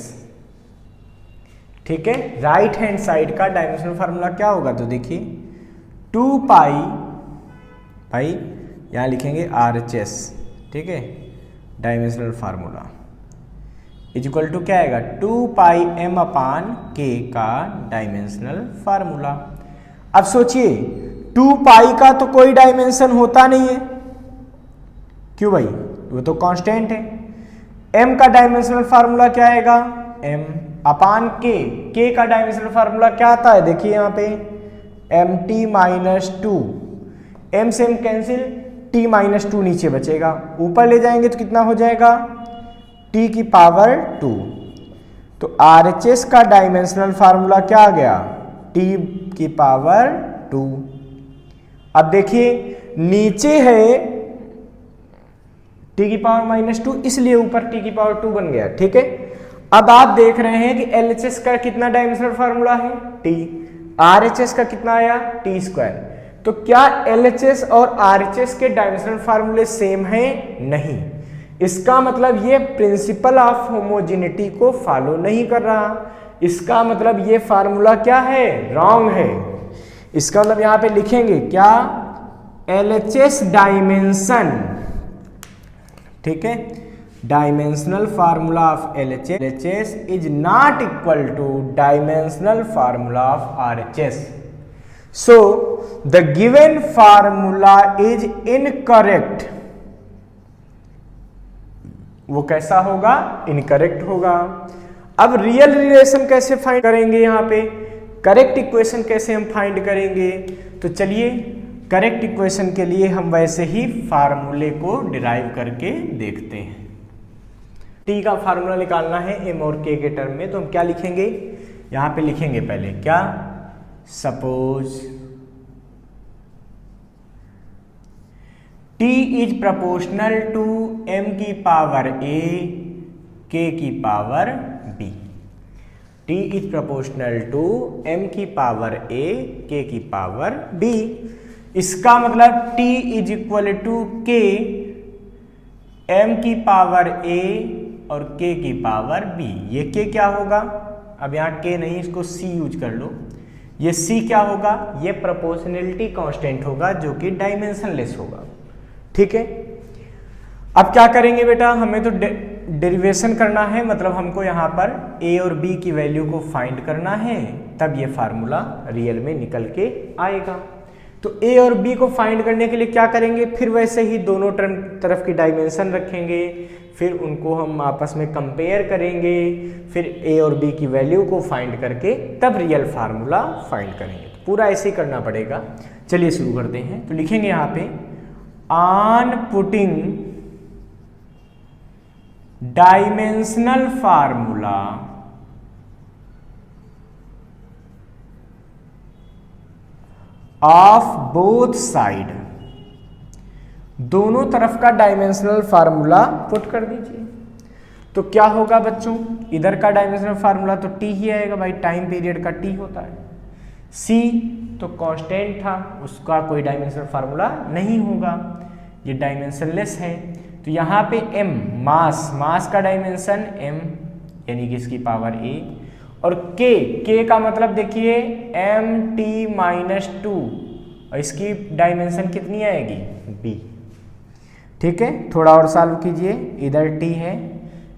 Speaker 1: ठीक है, राइट हैंड साइड का डायमेंशनल फार्मूला क्या होगा, तो देखिए 2 पाई, भाई यहां लिखेंगे RHS। ठीक है, dimensional formula is equal to क्या आएगा, 2 पाई m अपान K का डायमेंशनल फार्मूला। अब सोचिए 2 पाई का तो कोई डायमेंशन होता नहीं है, क्यों भाई, वो तो कांस्टेंट है। m का डायमेंशनल फार्मूला क्या आएगा, m अपान K का डायमेंशनल फार्मूला क्या आता है, देखिए यहाँ पे mt-2, m से m कैंसिल, t-2 नीचे बचेगा, ऊपर ले जाएंगे तो कितना हो जाएगा, t की पावर 2। तो RHS का डायमेंशनल फार्मूला क्या आ गया, t की पावर 2। अब देखिए नीचे है t की पावर -2, इसलिए ऊपर t की पावर 2 बन गया। ठीक है, अब आप देख रहे हैं कि LHS का कितना डायमेंशनल फार्मूला है, t, RHS का कितना आया, t²। तो क्या LHS और RHS के डायमेंशनल फार्मूले सेम हैं, नहीं। इसका मतलब ये प्रिंसिपल ऑफ होमोजेनिटी को फॉलो नहीं कर रहा, इसका मतलब ये फार्मूला क्या है, रॉन्ग है। इसका मतलब यहां पे लिखेंगे क्या, LHS डायमेंशन। ठीक है, dimensional formula of LHS is not equal to dimensional formula of RHS, so the given formula is incorrect. वो कैसा होगा, इनकरेक्ट होगा। अब रियल रिलेशन कैसे फाइंड करेंगे, यहाँ पे करेक्ट इक्वेशन कैसे हम फाइंड करेंगे, तो चलिए करेक्ट इक्वेशन के लिए हम वैसे ही फार्मूले को डिराइव करके देखते हैं। टी का फार्मूला निकालना है m और k के टर्म में, तो हम क्या लिखेंगे, यहाँ पे लिखेंगे पहले क्या, suppose t is proportional to m की पावर a k की power b। t is proportional to m की पावर a k की पावर b। इसका मतलब t is equal to k m की पावर a और k की पावर b। ये k क्या होगा, अब यहाँ k नहीं, इसको c यूज कर लो। ये c क्या होगा, ये प्रोपोर्शनलिटी कांस्टेंट होगा जो कि डायमेंशनलेस होगा। ठीक है, अब क्या करेंगे बेटा, हमें तो डेरिवेशन करना है, मतलब हमको यहाँ पर a और b की वैल्यू को फाइंड करना है, तब ये फार्मूला रियल में निकल के आएगा। तो a और b को फाइंड करने के लिए क्या करेंगे, फिर वैसे ही दोनों तरफ की डायमेंशन रखेंगे, फिर उनको हम आपस में कंपेयर करेंगे, फिर a और b की वैल्यू को फाइंड करके तब रियल फार्मूला फाइंड करेंगे। तो पूरा ऐसे ही करना पड़ेगा। चलिए शुरू करते हैं। तो लिखेंगे यहाँ पे on putting dimensional formula of both side, दोनों तरफ का डायमेंशनल फार्मूला पुट कर दीजिए। तो क्या होगा बच्चों, इधर का डायमेंशनल फार्मूला तो टी ही आएगा भाई, टाइम पीरियड का टी होता है। सी तो कांस्टेंट था, उसका कोई डायमेंशनल फार्मूला नहीं होगा, ये डायमेंशनलेस है। तो यहाँ पे m मास का डायमेंशन m यानी कि इसकी पावर a, और k का मतलब देखिए mt-2, और इसकी डायमेंशन कितनी आएगी b। ठीक है, थोड़ा और सॉल्व कीजिए। इधर t है,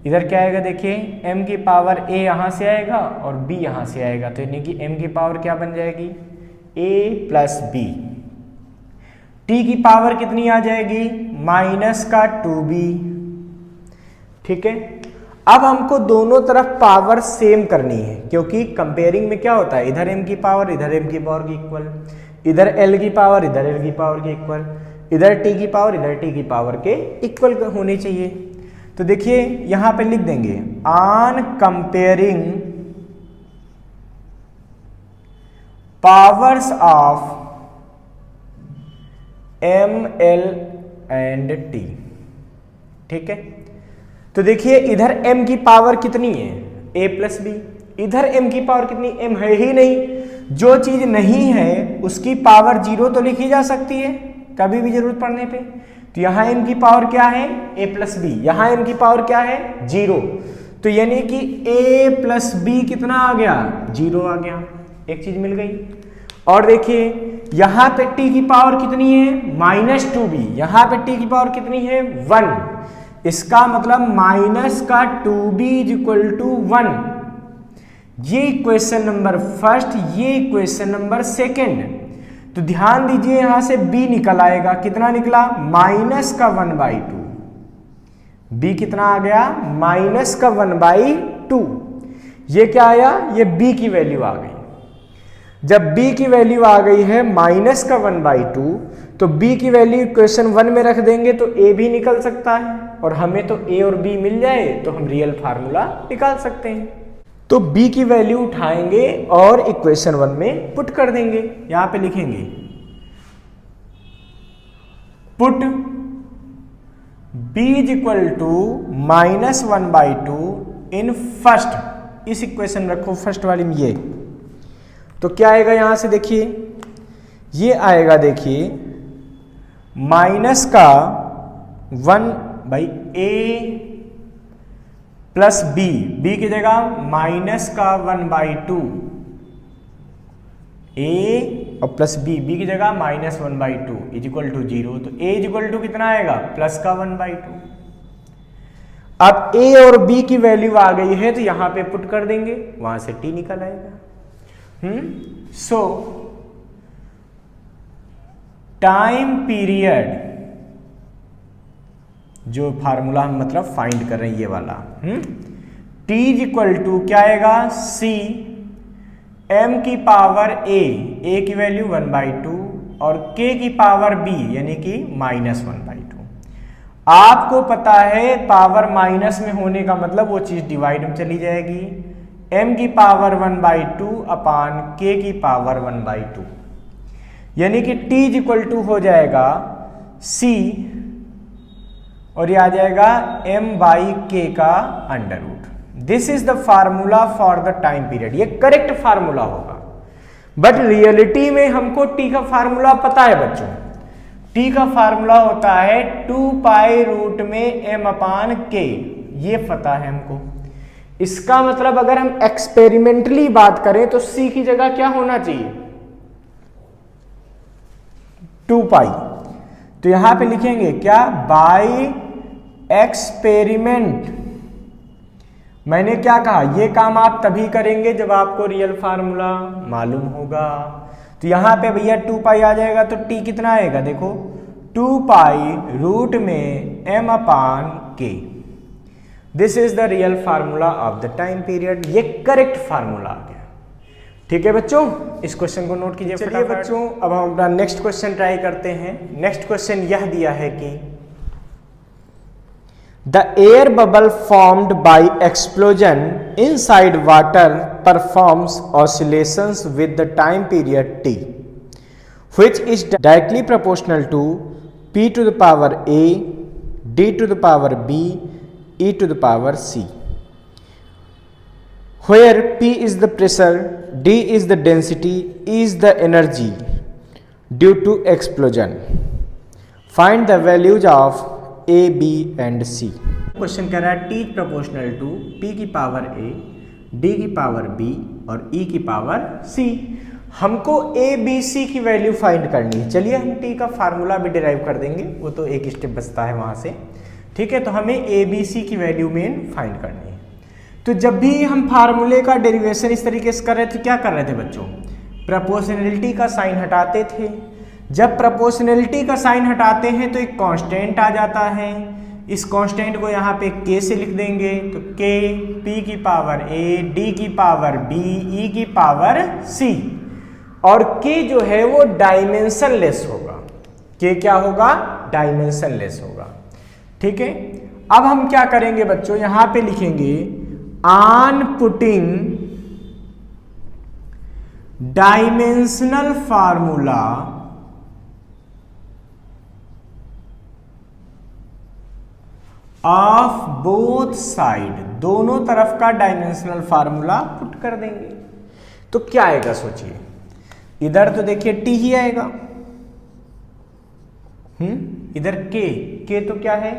Speaker 1: इधर क्या आएगा देखिए m की पावर a यहाँ से आएगा और b यहाँ से आएगा, तो यानी कि m की पावर क्या बन जाएगी a प्लस b। t की पावर कितनी आ जाएगी -2b। ठीक है, अब हमको दोनों तरफ पावर सेम करनी है, क्योंकि कंपेयरिंग में क्या होता है, इधर m की पावर इधर m की पावर की इक्वल, इधर l की पावर इधर l की पावर के इक्वल, इधर t की पावर इधर t की पावर के इक्वल होनी चाहिए। तो देखिए यहां पे लिख देंगे on comparing powers of m, l and t। ठीक है, तो देखिए इधर m की पावर कितनी है a प्लस b, इधर m की पावर कितनी, m है ही नहीं। जो चीज नहीं है उसकी पावर 0 तो लिखी जा सकती है कभी भी जरूरत पड़ने पे। तो यहाँ m की पावर क्या है a प्लस बी, यहाँ m की पावर क्या है 0, तो यानी कि a प्लस बी कितना आ गया 0 आ गया, एक चीज मिल गई। और देखिए यहाँ पे t की पावर कितनी है -2b, यहाँ पे t की पावर कितनी है 1, इसका मतलब -2b = 1। ये इक्वेशन नंबर फर्स्ट, ये इक्वेशन नंबर सेकेंड। तो ध्यान दीजिए यहां से b निकल आएगा, कितना निकला -1/2, b कितना आ गया -1/2। ये क्या आया, ये b की वैल्यू आ गई। जब b की वैल्यू आ गई है -1/2, तो b की वैल्यू इक्वेशन 1 में रख देंगे तो a भी निकल सकता है, और हमें तो a और b मिल जाए तो हम रियल फार्मूला निकाल सकते हैं। तो b की वैल्यू उठाएंगे और इक्वेशन 1 में पुट कर देंगे। यहां पे लिखेंगे पुट b = -1/2 इन फर्स्ट, इस इक्वेशन में रखो फर्स्ट वाली में। ये तो क्या आएगा यहां से देखिए, ये आएगा देखिए -1/a प्लस b की जगह -1/2 a और प्लस b की जगह -1/2 = 0। तो a = कितना आएगा +1/2। अब a और b की वैल्यू आ गई है तो यहां पे पुट कर देंगे, वहां से t निकल आएगा। सो टाइम पीरियड, जो फार्मूला हम मतलब फाइंड कर रहे हैं ये वाला, t = क्या आएगा c m की पावर a की वैल्यू 1/2 और k की पावर b यानी कि -1/2। आपको पता है पावर माइनस में होने का मतलब वो चीज डिवाइड में चली जाएगी, m की पावर 1/2 अपान k की पावर 1/2, यानी कि t = हो जाएगा c और ये आ जाएगा m/k का √। This is the formula for the time period. ये करेक्ट फार्मूला होगा, बट रियलिटी में हमको t का फार्मूला पता है बच्चों। t का फार्मूला होता है 2π में m/k, ये पता है हमको। इसका मतलब अगर हम एक्सपेरिमेंटली बात करें तो c की जगह क्या होना चाहिए 2π। तो यहां पे लिखेंगे क्या, बाय एक्सपेरिमेंट। मैंने क्या कहा, ये काम आप तभी करेंगे जब आपको रियल फार्मूला मालूम होगा। तो यहां पे भैया 2π आ जाएगा, तो t कितना आएगा देखो 2π में m/k। This is the real formula of the time period. ये करेक्ट फार्मूला आ गया। ठीक है बच्चों, इस क्वेश्चन को नोट कीजिए। चलिए बच्चों, अब हम अपना नेक्स्ट क्वेश्चन ट्राई करते हैं। नेक्स्ट क्वेश्चन यह दिया है कि the air bubble formed by explosion inside water performs oscillations with the time period t which is directly proportional to p to the power a, d to the power b, e to the power c, where p is the pressure, d is the density, e is the energy due to explosion. Find the values of a, b and c. Question कह रहा है t proportional to p की power a, d की power b और e की power c. हमको a, b, c की value find करनी है. चलिए हम t का फार्मूला भी डिराइव कर देंगे, वो तो एक स्टेप बचता है वहां से. ठीक है, तो हमें a, b, c की वैल्यू मेन फाइंड करनी है. तो जब भी हम फार्मूले का डेरिवेशन इस तरीके से कर रहे थे, क्या कर रहे थे बच्चों? प्रोपोर्शनलिटी का साइन हटाते थे. जब प्रोपोर्शनलिटी का साइन हटाते हैं तो एक कांस्टेंट आ जाता है. इस कांस्टेंट को यहाँ पे k से लिख देंगे, तो k p की पावर a, d की पावर b, e की पावर c. और k जो है वो डायमेंशन लेस होगा. k क्या होगा? डायमेंशन लेस होगा. ठीक है, अब हम क्या करेंगे बच्चों, यहां पे लिखेंगे on putting dimensional formula of both side, दोनों तरफ का डायमेंशनल फार्मूला पुट कर देंगे. तो क्या आएगा सोचिए, इधर तो देखिए t ही आएगा, इधर k तो क्या है?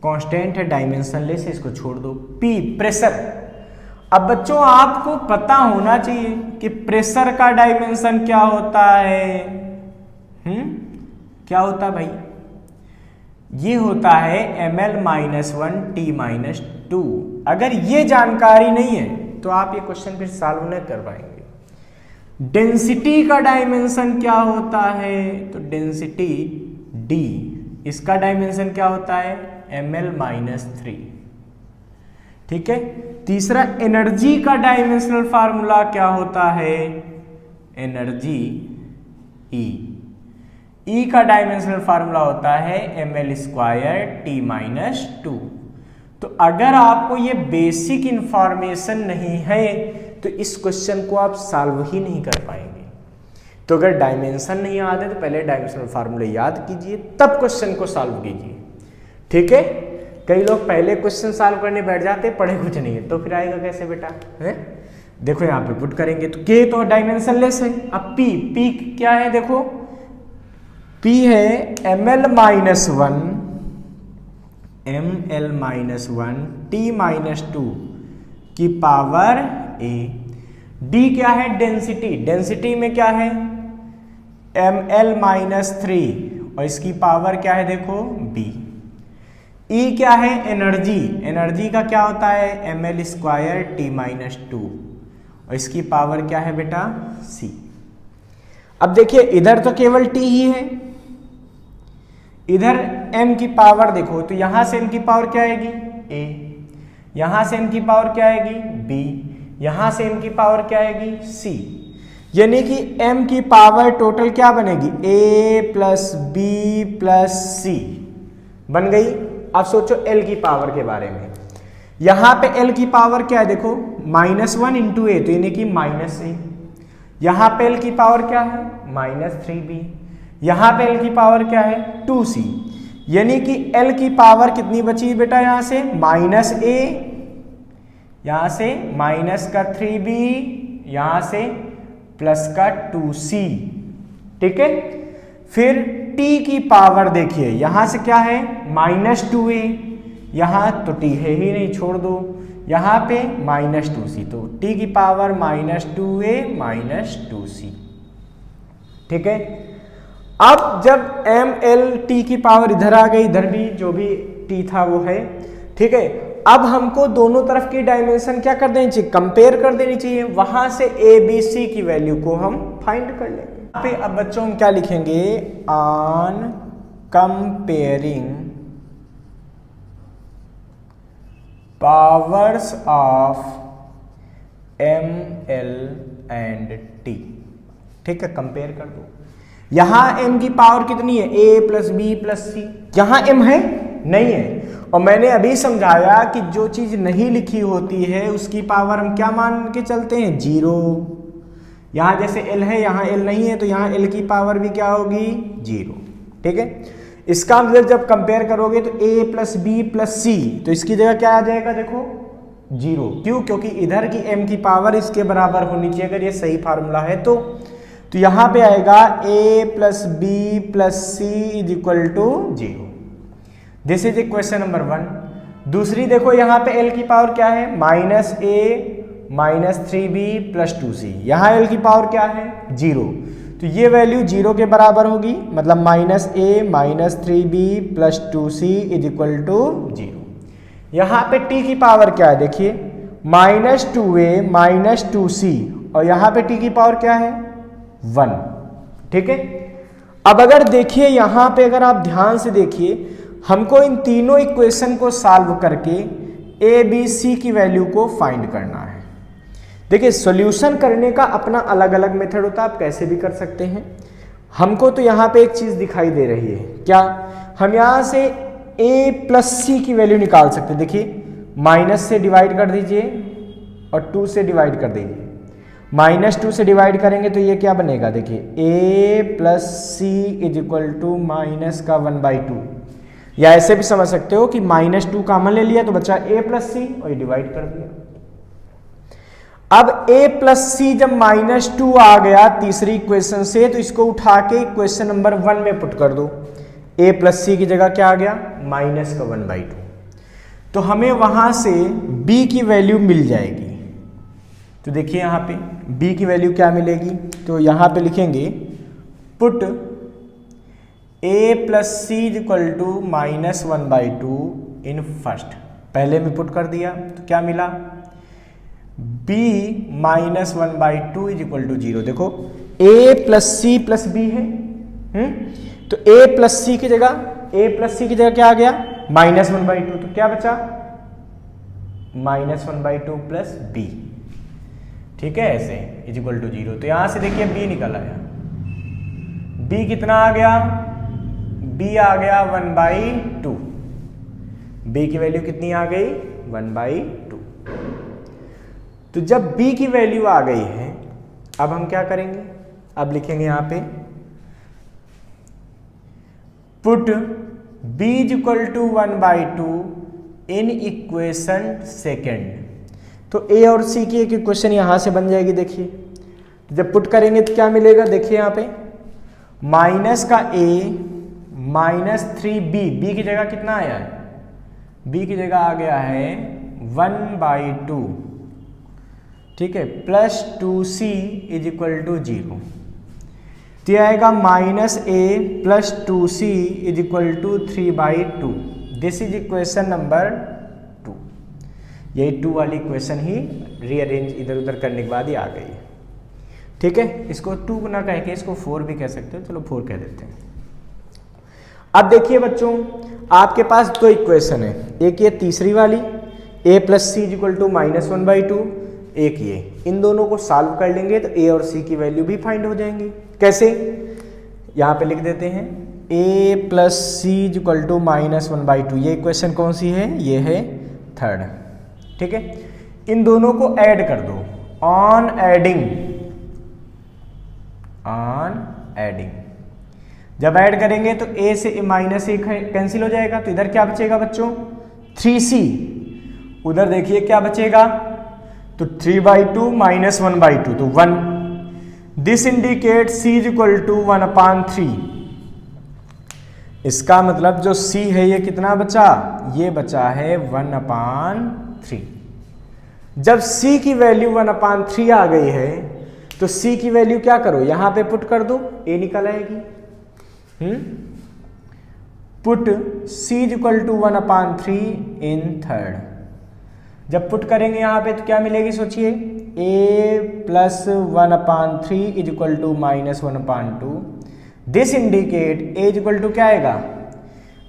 Speaker 1: कांस्टेंट है, डायमेंशन लेस है, इसको छोड़ दो. p pressure. अब बच्चों आपको पता होना चाहिए कि प्रेशर का डायमेंशन क्या होता है. क्या होता है भाई? ये होता है ml-1 t-2. अगर ये जानकारी नहीं है तो आप ये क्वेश्चन फिर सॉल्व नहीं कर पाएंगे. डेंसिटी का डायमेंशन क्या होता है? तो डेंसिटी d, इसका डायमेंशन क्या होता है? ml-3. ठीक है. तीसरा, एनर्जी का डायमेंशनल फार्मूला क्या होता है? Energy E. E का डायमेंशनल फार्मूला होता है ml² t-2. तो अगर आपको ये बेसिक इंफॉर्मेशन नहीं है तो इस क्वेश्चन को आप सॉल्व ही नहीं कर पाएंगे. तो अगर डायमेंशन नहीं याद है तो पहले डायमेंशनल फार्मूले याद कीजिए, तब क्वेश्चन को सॉल्व कीजिए. ठीक है. कई लोग पहले क्वेश्चन सॉल्व करने बैठ जाते, पढ़े कुछ नहीं है, तो फिर आएगा कैसे बेटा? है देखो यहाँ पे पुट करेंगे तो k तो डायमेंशन लेस है. अब p क्या है? देखो p है ml-1 t-2 की पावर a. d क्या है? डेंसिटी. डेंसिटी में क्या है? ml-3 और इसकी पावर क्या है? देखो b. E क्या है? एनर्जी. एनर्जी का क्या होता है? ml² t-2 और इसकी पावर क्या है बेटा? c. अब देखिए इधर तो केवल t ही है, इधर m की पावर देखो, तो यहां से m की पावर क्या आएगी? a. यहां से m की पावर क्या आएगी? b. यहां से m की पावर क्या आएगी? c. यानी कि m की पावर टोटल क्या बनेगी? a plus b plus c बन गई. अब सोचो l की पावर के बारे में. यहां पे l की पावर क्या है? देखो -1 इंटू a, तो यानी कि -a. यहां पे l की पावर क्या है? -3b. यहां पे l की पावर क्या है? 2c. यानी कि l की पावर कितनी बची बेटा? यहां से -a, यहां से -3b, यहां से +2c. ठीक है. फिर t की पावर देखिए, यहां से क्या है? -2a, यहां तो t है ही नहीं, छोड़ दो. यहां पे -2c, तो t की पावर -2a -2c. ठीक है. अब जब ml t की पावर इधर आ गई, इधर भी जो भी t था वो है. ठीक है. अब हमको दोनों तरफ की डायमेंशन क्या कर देनी चाहिए? कंपेयर कर देनी चाहिए. वहां से a b c की वैल्यू को हम फाइंड कर लेंगे. पे अब बच्चों हम क्या लिखेंगे? On comparing powers of ml and t. ठीक है, कंपेयर कर दो. यहां m की पावर कितनी है? a plus b plus c. यहां m है? नहीं है. और मैंने अभी समझाया कि जो चीज नहीं लिखी होती है उसकी पावर हम क्या मान के चलते हैं? 0. यहाँ जैसे l है, यहाँ l नहीं है, तो यहाँ l की पावर भी क्या होगी 0। ठीक है, इसका मतलब जब कंपेयर करोगे तो a प्लस बी प्लस सी, तो इसकी जगह क्या आ जाएगा देखो 0। क्यों? क्योंकि इधर की m की पावर इसके बराबर होनी चाहिए अगर ये सही फार्मूला है तो यहाँ पे आएगा a plus B plus C is equal to 0। This is equation number 1। दूसरी देखो यहाँ पे l की पावर क्या है minus a minus 3b plus 2c, यहाँ l की पावर क्या है 0, तो ये वैल्यू 0 के बराबर होगी, मतलब minus a minus 3b plus 2c is equal to 0। यहाँ पे t की पावर क्या है देखिए माइनस 2a माइनस 2c, और यहाँ पे t की पावर क्या है 1। ठीक है, अब अगर देखिए यहाँ पे अगर आप ध्यान से देखिए, हमको इन तीनों इक्वेशन को सॉल्व करके a b c की वैल्यू को फाइंड करना है। देखिए सॉल्यूशन करने का अपना अलग अलग मेथड होता है, आप कैसे भी कर सकते हैं। हमको तो यहाँ पे एक चीज दिखाई दे रही है, क्या? हम यहाँ से a प्लस सी की वैल्यू निकाल सकते हैं। देखिए माइनस से डिवाइड कर दीजिए और 2 से डिवाइड कर दीजिए, माइनस 2 से डिवाइड करेंगे तो ये क्या बनेगा देखिए a plus C is equal to minus का 1/2, या ऐसे भी समझ सकते हो कि माइनस 2 कॉमन ले लिया तो बचा a प्लस सी और ये डिवाइड कर दिया। अब a प्लस सी जब माइनस 2 आ गया तीसरी इक्वेशन से, तो इसको उठा के इक्वेशन नंबर 1 में पुट कर दो। a प्लस सी की जगह क्या आ गया माइनस का 1/2, तो हमें वहां से b की वैल्यू मिल जाएगी। तो देखिए यहाँ पे b की वैल्यू क्या मिलेगी, तो यहाँ पे लिखेंगे put a plus C is equal to minus 1/2 in first, पहले में पुट कर दिया तो क्या मिला b minus 1/2 is equal to 0। देखो a plus C plus B है, तो a प्लस सी की जगह क्या आ गया माइनस 1/2, तो क्या बचा माइनस 1/2 प्लस b। ठीक है, ऐसे इज इक्वल टू 0। तो यहां से देखिए b निकल आया, b कितना आ गया, b आ गया 1/2, b की वैल्यू कितनी आ गई 1/2। तो जब b की वैल्यू आ गई है, अब हम क्या करेंगे, अब लिखेंगे यहां पे put b is equal to 1/2 in equation second. तो a और c की एक इक्वेशन यहां से बन जाएगी। देखिए जब पुट करेंगे तो क्या मिलेगा, देखिए यहां पे माइनस का a माइनस 3b, b की जगह कितना आया है, b की जगह आ गया है 1/2, ठीक है, plus 2c is equal to 0। तो यह आएगा minus a plus 2c is equal to 3/2। This is equation number 2। यही 2 वाली इक्वेशन ही रीअरेंज इधर उधर करने के बाद ही आ गई। ठीक है, इसको 2 ना कह के इसको 4 भी कह सकते हो, चलो 4 कह देते हैं। अब देखिए बच्चों, आपके पास 2 इक्वेशन है, एक ये तीसरी वाली a plus C is equal to minus 1/2, एक ये, इन दोनों को सॉल्व कर लेंगे तो a और c की वैल्यू भी फाइंड हो जाएंगी। कैसे, यहाँ पे लिख देते हैं a plus C is equal to minus 1/2, ये इक्वेशन कौन सी है, ये है थर्ड। ठीक है, इन दोनों को ऐड कर दो, ऑन एडिंग जब ऐड करेंगे तो a से माइनस a कैंसिल हो जाएगा, तो इधर क्या बचेगा बच्चों 3c, उधर देखिए क्या बचेगा, तो 3/2 माइनस 1/2 तो 1। This indicate c is equal to 1/3। इसका मतलब जो c है ये कितना बचा, ये बचा है 1/3। जब c की वैल्यू 1/3 आ गई है तो c की वैल्यू क्या करो, यहां पे पुट कर दो, a निकल आएगी। Put c is equal to 1/3 in third. जब पुट करेंगे यहाँ पे तो क्या मिलेगी सोचिए, a plus 1/3 is equal to minus 1/2। This indicate a is equal to क्या आएगा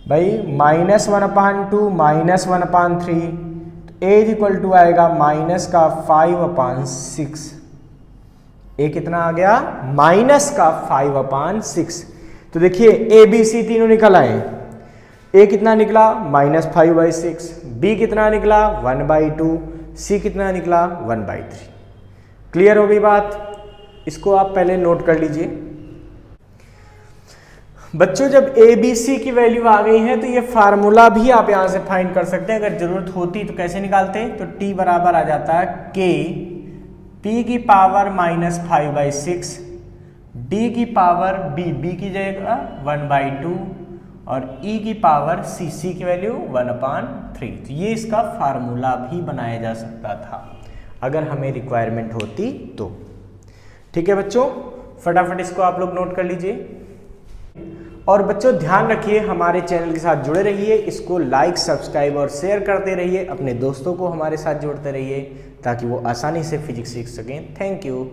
Speaker 1: भाई माइनस 1/2 माइनस 1/3, तो a इज इक्वल टू आएगा माइनस का 5/6। a कितना आ गया माइनस का 5/6। तो देखिए a b c तीनों निकल आए, a कितना निकला -5/6, b कितना निकला 1/2, c कितना निकला 1/3। क्लियर हो गई बात। इसको आप पहले नोट कर लीजिए। बच्चों जब ABC की वैल्यू आ गई है तो ये फार्मूला भी आप यहां से फाइंड कर सकते हैं, अगर जरूरत होती तो कैसे निकालते हैं, तो T बराबर आ जाता है K P की पावर -5/6 D की पावर B की जगह 1/2 और E की पावर C की वैल्यू 1/3। तो ये इसका फार्मूला भी बनाया जा सकता था अगर हमें रिक्वायरमेंट होती तो। ठीक है बच्चों, फटाफट इसको आप लोग नोट कर लीजिए। और बच्चों ध्यान रखिए, हमारे चैनल के साथ जुड़े रहिए, इसको लाइक, सब्सक्राइब और शेयर करते रहिए, अपने दोस्तों को हमारे साथ जोड़ते रहिए ताकि वो आसानी से फिजिक्स सीख सकें। Thank you.